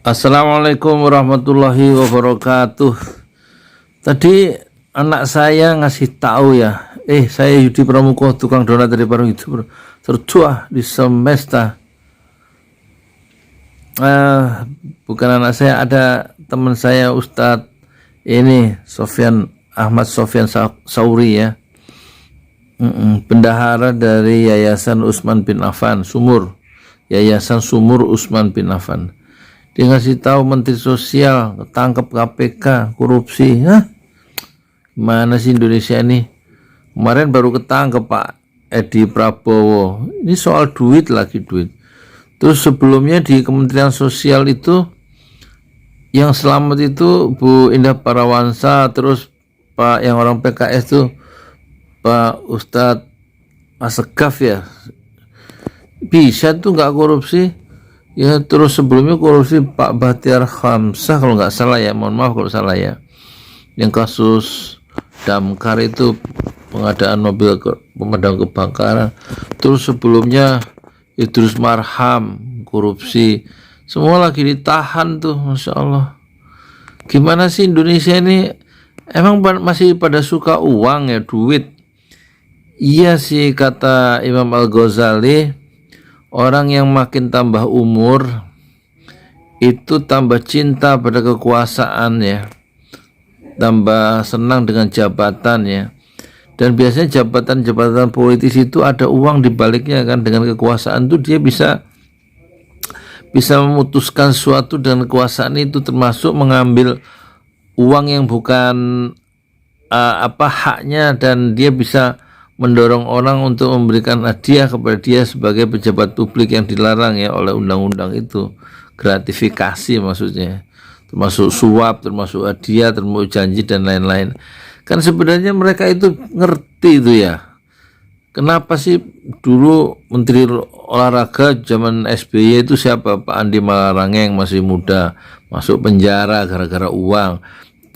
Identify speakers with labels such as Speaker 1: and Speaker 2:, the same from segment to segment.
Speaker 1: Assalamualaikum warahmatullahi wabarakatuh. Tadi anak saya ngasih tahu ya, saya Yudi Pramuko, tukang donat dari Parung Hidup, tertua di semesta. Bukan anak saya, ada teman saya Ustadz ini Ahmad Sofyan Sauri ya, bendahara dari Yayasan Utsman bin Affan, Yayasan Sumur Utsman bin Affan. Dia ngasih tahu Menteri Sosial ketangkep KPK korupsi. Gimana sih Indonesia ini? Kemarin baru ketangkep Pak Edi Prabowo. Ini soal duit lagi duit. Terus sebelumnya di Kementerian Sosial itu yang selamat itu Bu Indah Parawansa, terus Pak yang orang PKS tuh Pak Ustadz Asegaf ya. Bisa tuh nggak korupsi? Ya, terus sebelumnya korupsi Pak Bahtiar Khamsah kalau nggak salah ya, mohon maaf kalau salah ya, yang kasus damkar itu, pengadaan mobil pemadam kebakaran. Terus sebelumnya Idrus Marham korupsi, semua lagi ditahan tuh, Masya Allah. Gimana sih Indonesia ini? Emang masih pada suka uang ya, duit? Iya sih, kata Imam Al-Ghazali, orang yang makin tambah umur itu tambah cinta pada kekuasaan ya, tambah senang dengan jabatan ya. Dan biasanya jabatan-jabatan politis itu ada uang di baliknya kan. Dengan kekuasaan itu dia bisa memutuskan sesuatu dengan kekuasaan itu, termasuk mengambil uang yang bukan haknya, dan dia bisa mendorong orang untuk memberikan hadiah kepada dia sebagai pejabat publik yang dilarang ya oleh undang-undang itu. Gratifikasi maksudnya, termasuk suap, termasuk hadiah, termasuk janji dan lain-lain. Kan sebenarnya mereka itu ngerti itu ya. Kenapa sih dulu Menteri Olahraga zaman SBY itu siapa? Pak Andi Malarangeng masih muda masuk penjara gara-gara uang.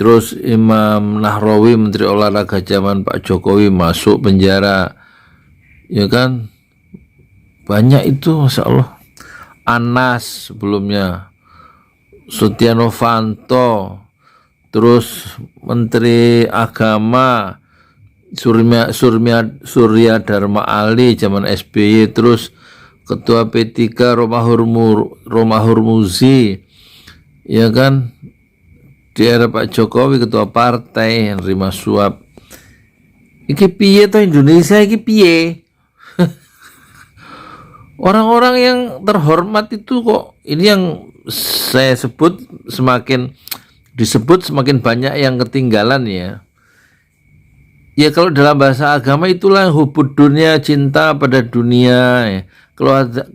Speaker 1: Terus Imam Nahrawi Menteri Olahraga zaman Pak Jokowi masuk penjara, ya kan? Banyak itu, Masya Allah. Anas sebelumnya, Setia Novanto, terus Menteri Agama Surya Dharma Ali zaman SBY, terus Ketua P3 Romahur Muzi, ya kan? Di era Pak Jokowi ketua partai yang nerima suap. Iki piye toh Indonesia iki piye? Orang-orang yang terhormat itu kok ini yang saya sebut semakin disebut semakin banyak yang ketinggalan ya. Ya kalau dalam bahasa agama itulah hubud dunia, cinta pada dunia ya.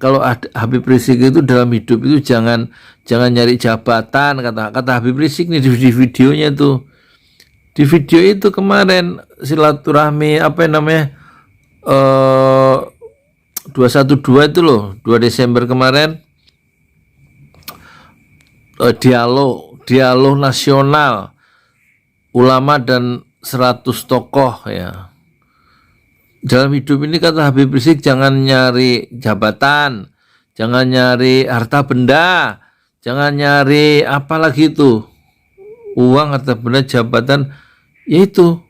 Speaker 1: Kalau Habib Rizik itu dalam hidup itu jangan nyari jabatan, kata Habib Rizik nih di videonya tuh. Di video itu kemarin silaturahmi 212 itu loh, 2 Desember kemarin, dialog nasional ulama dan 100 tokoh ya. Dalam hidup ini kata Habib Rizik jangan nyari jabatan, jangan nyari harta benda, jangan nyari apa lagi itu, uang, harta benda, jabatan, yaitu.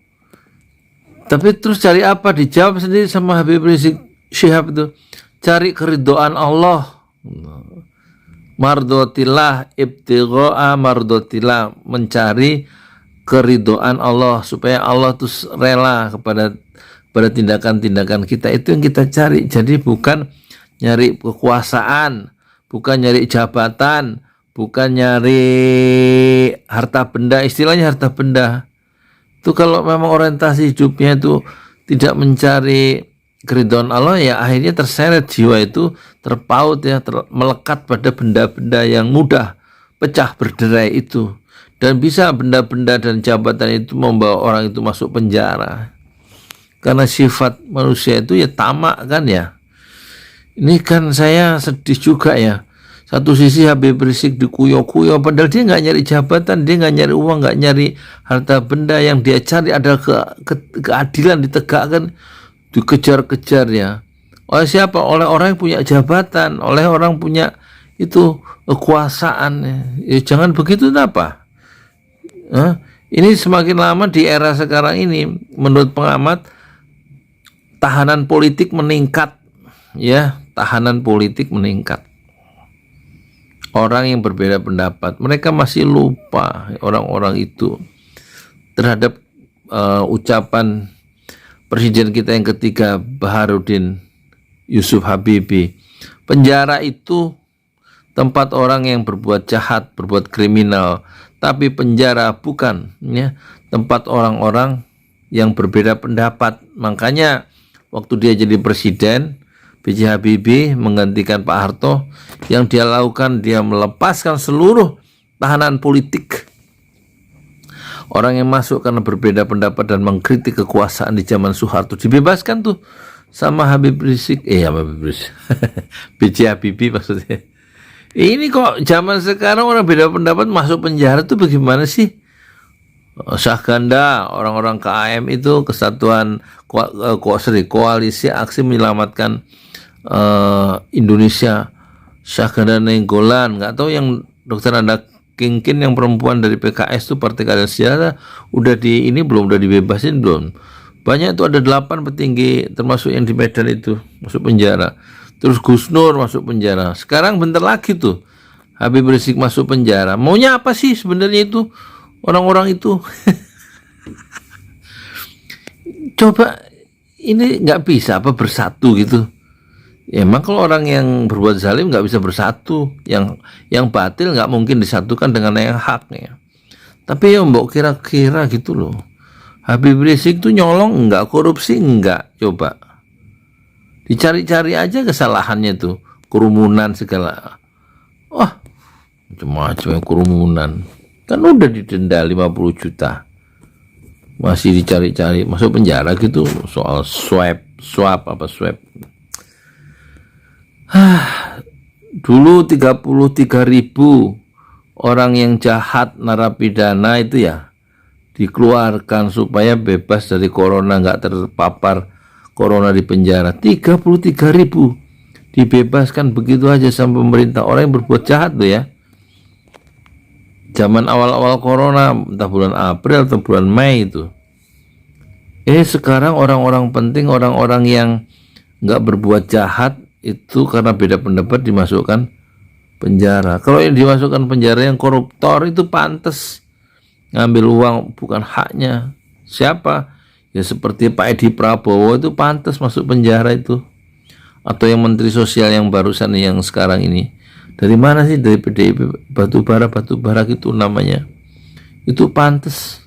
Speaker 1: Tapi terus cari apa? Dijawab sendiri sama Habib Rizik Syihab itu, cari keridhaan Allah, mardotillah, ibtigha'a mardotillah, mencari keridhaan Allah, supaya Allah tuh rela kepada tindakan-tindakan kita. Itu yang kita cari. Jadi bukan nyari kekuasaan, bukan nyari jabatan, bukan nyari harta benda. Istilahnya harta benda itu kalau memang orientasi hidupnya itu tidak mencari keridhaan Allah, ya akhirnya terseret jiwa itu, terpaut ya, melekat pada benda-benda yang mudah pecah berderai itu. Dan bisa benda-benda dan jabatan itu membawa orang itu masuk penjara. Karena sifat manusia itu ya tamak kan ya. Ini kan saya sedih juga ya. Satu sisi Habib Rizik dikuyo-kuyo, padahal dia nggak nyari jabatan, dia nggak nyari uang, nggak nyari harta benda. Yang dia cari adalah keadilan ditegakkan, dikejar-kejar ya. Oleh siapa? Oleh orang yang punya jabatan, oleh orang punya itu kekuasaan. Ya, jangan begitu apa? Ini semakin lama di era sekarang ini, menurut pengamat, tahanan politik meningkat, ya, tahanan politik meningkat. Orang yang berbeda pendapat, mereka masih lupa orang-orang itu terhadap ucapan Presiden kita yang ketiga, Baharudin Yusuf Habibie. Penjara itu tempat orang yang berbuat jahat, berbuat kriminal, tapi penjara bukan, ya, tempat orang-orang yang berbeda pendapat. Makanya waktu dia jadi presiden, B.J. Habibie menggantikan Pak Harto, yang dia lakukan, dia melepaskan seluruh tahanan politik. Orang yang masuk karena berbeda pendapat dan mengkritik kekuasaan di zaman Soeharto dibebaskan tuh sama Habib Rizik, Habib Rizik, B.J. Habibie maksudnya. Ini kok zaman sekarang orang beda pendapat masuk penjara tuh bagaimana sih? Syahganda, orang-orang KAM itu, Kesatuan Koalisi Aksi Menyelamatkan Indonesia, Syahganda Nainggolan, nggak tahu yang Dokter Anda Kingkin yang perempuan dari PKS tuh, Partai Keadilan Sejahtera, udah dibebasin belum? Banyak tuh, ada 8 petinggi termasuk yang di Medan itu masuk penjara. Terus Gus Nur masuk penjara. Sekarang bentar lagi tuh Habib Rizik masuk penjara. Maunya apa sih sebenarnya itu orang-orang itu? Coba ini nggak bisa apa bersatu gitu? Ya, emang kalau orang yang berbuat zalim nggak bisa bersatu, yang batil nggak mungkin disatukan dengan yang haknya. Tapi ya mbok kira-kira gitu loh. Habib Rizik tuh nyolong enggak, korupsi enggak, coba dicari-cari aja kesalahannya tuh, kerumunan segala. Wah, macam-macam kerumunan. Kan udah didenda 50 juta. Masih dicari-cari, masuk penjara gitu soal swab. Dulu 33.000 orang yang jahat narapidana itu ya dikeluarkan supaya bebas dari corona, nggak terpapar corona di penjara. 33.000 dibebaskan begitu aja sama pemerintah. Orang yang berbuat jahat tuh ya, zaman awal-awal corona, entah bulan April atau bulan Mei itu. Sekarang orang-orang penting, orang-orang yang nggak berbuat jahat itu karena beda pendapat dimasukkan penjara. Kalau yang dimasukkan penjara yang koruptor itu pantas ngambil uang bukan haknya. Siapa? Ya seperti Pak Edi Prabowo itu pantas masuk penjara itu. Atau yang Menteri Sosial yang barusan yang sekarang ini. Dari mana sih? Dari PDIP, batubara gitu namanya. Itu pantas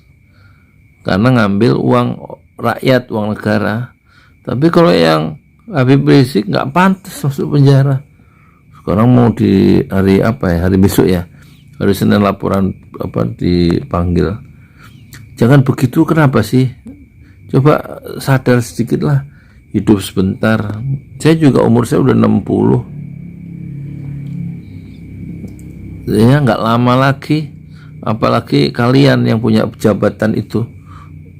Speaker 1: karena ngambil uang rakyat, uang negara. Tapi kalau yang Habib Rizik nggak pantas masuk penjara. Sekarang mau di hari apa ya? Hari besok ya. Hari Senin laporan dipanggil. Jangan begitu, kenapa sih? Coba sadar sedikit lah. Hidup sebentar. Saya juga umur saya udah 60. Ya nggak lama lagi. Apalagi kalian yang punya jabatan itu.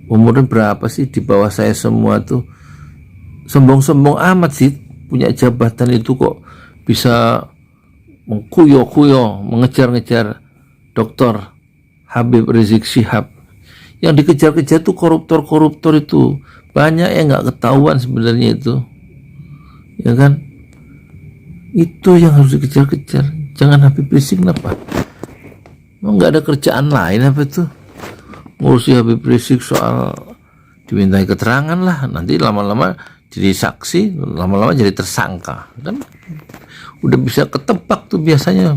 Speaker 1: Umurnya berapa sih? Di bawah saya semua tuh. Sombong-sombong amat sih punya jabatan itu, kok bisa mengkuyo-kuyo, mengejar-ngejar Dr. Habib Rizik Syihab. Yang dikejar-kejar tuh koruptor-koruptor itu. Banyak yang nggak ketahuan sebenarnya itu. Ya kan? Itu yang harus dikejar-kejar. Jangan Habib Rizik kenapa? Emang nggak ada kerjaan lain apa itu? Ngurusi Habib Rizik soal dimintai keterangan lah. Nanti lama-lama jadi saksi, lama-lama jadi tersangka. Kan udah bisa ketebak tuh biasanya.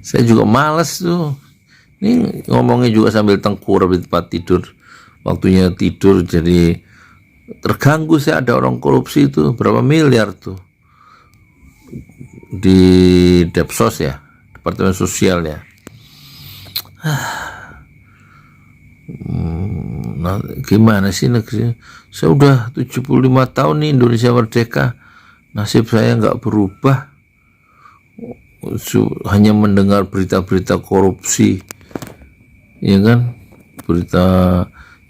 Speaker 1: Saya juga males tuh. Ini ngomongnya juga sambil tengkurap di tempat tidur. Waktunya tidur jadi terganggu. Saya ada orang korupsi itu berapa miliar tuh di Depsos ya, Departemen Sosial ya. Nah, gimana sih negeri? Saya udah 75 tahun nih Indonesia merdeka. Nasib saya nggak berubah. Hanya mendengar berita-berita korupsi. Ya kan? Berita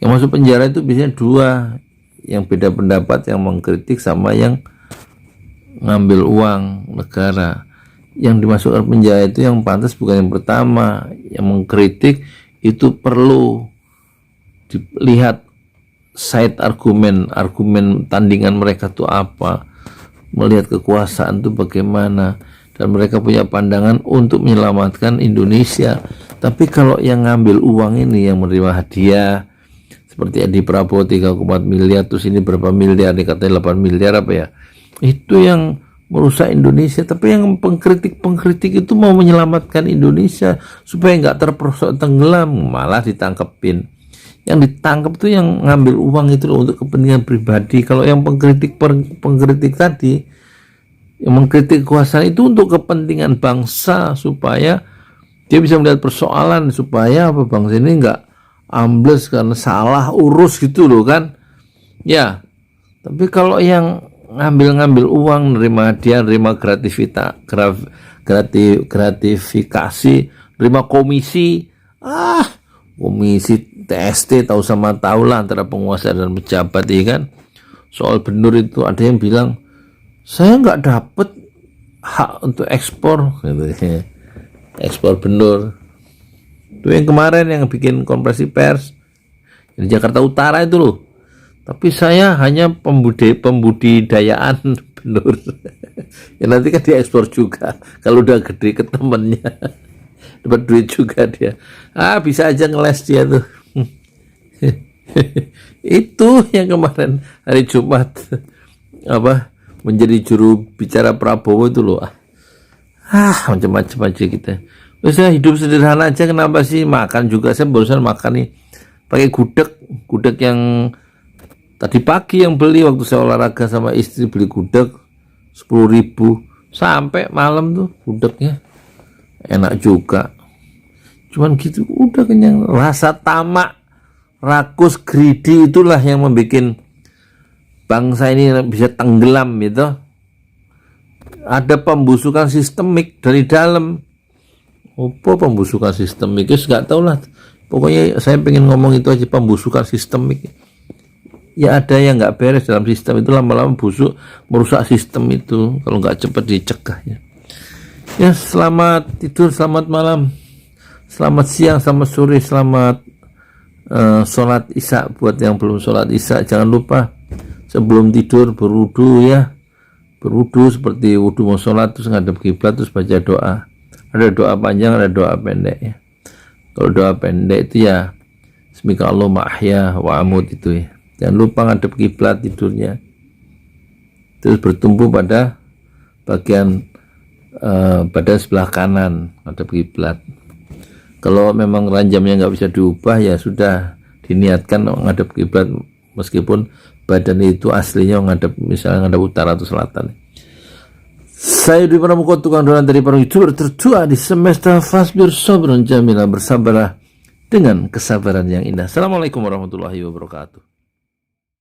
Speaker 1: yang masuk penjara itu biasanya 2. Yang beda pendapat, yang mengkritik, sama yang ngambil uang negara. Yang dimasukkan penjara itu yang pantas bukan yang pertama. Yang mengkritik itu perlu dilihat side argumen tandingan mereka itu apa, melihat kekuasaan itu bagaimana, dan mereka punya pandangan untuk menyelamatkan Indonesia. Tapi kalau yang ngambil uang ini, yang menerima hadiah seperti Edi Prabowo 3,4 miliar, terus ini berapa miliar, dikatakan 8 miliar apa ya, itu yang merusak Indonesia. Tapi yang pengkritik itu mau menyelamatkan Indonesia supaya nggak terperosok tenggelam, malah ditangkepin. Yang ditangkap tuh yang ngambil uang itu loh, untuk kepentingan pribadi. Kalau yang pengkritik tadi yang mengkritik kekuasaan itu untuk kepentingan bangsa, supaya dia bisa melihat persoalan, supaya apa, bangsa ini nggak ambles karena salah urus gitu loh kan ya. Tapi kalau yang ngambil uang, nerima hadiah, nerima gratifikasi, nerima komisi, komisi TST tahu sama tahu lah antara penguasa dan pejabat ya kan. Soal benur itu ada yang bilang saya nggak dapet hak untuk ekspor gitu. Ekspor benur itu yang kemarin yang bikin konferensi pers di Jakarta Utara itu loh. Tapi saya hanya pembudidayaan benur. Ya nanti kan diekspor juga kalau udah gede ke temennya. Dapat duit juga dia. Bisa aja ngeles dia tuh. Itu yang kemarin hari Jumat menjadi juru bicara Prabowo itu loh. Macam-macam aja kita. Saya hidup sederhana aja, kenapa sih? Makan juga, saya barusan makan nih pakai gudeg yang tadi pagi yang beli waktu saya olahraga sama istri, beli gudeg 10.000 sampai malam tuh gudegnya enak juga. Cuman gitu udah kenyang. Rasa tamak, rakus, greedy itulah yang membuat bangsa ini bisa tenggelam gitu. Ada pembusukan sistemik dari dalam. Apa pembusukan sistemik? Nggak tahu lah. Pokoknya saya pengen ngomong itu aja, pembusukan sistemik. Ya ada yang nggak beres dalam sistem itu, lama-lama busuk, merusak sistem itu kalau nggak cepat dicegah ya. Ya selamat tidur, selamat malam, selamat siang, selamat sore, selamat sholat isya. Buat yang belum sholat isya jangan lupa sebelum tidur berwudu ya. Berwudu seperti wudu mau sholat, terus ngadep kiblat, terus baca doa. Ada doa panjang, ada doa pendek ya. Kalau doa pendek itu ya Bismika Allahumma ahya wa amut itu ya. Jangan lupa ngadep kiblat tidurnya. Terus bertumpu pada bagian badan sebelah kanan ngadep kiblat. Kalau memang ranjamnya nggak bisa diubah ya sudah, diniatkan ngadep kiblat meskipun badan itu aslinya ngadep, misalnya ngadep utara atau selatan. Saya Dwi Pramuko, tukang doa dari para YouTuber tertua di semesta Fasbir Sabran Jamila, bersabarlah dengan kesabaran yang indah. Assalamualaikum warahmatullahi wabarakatuh.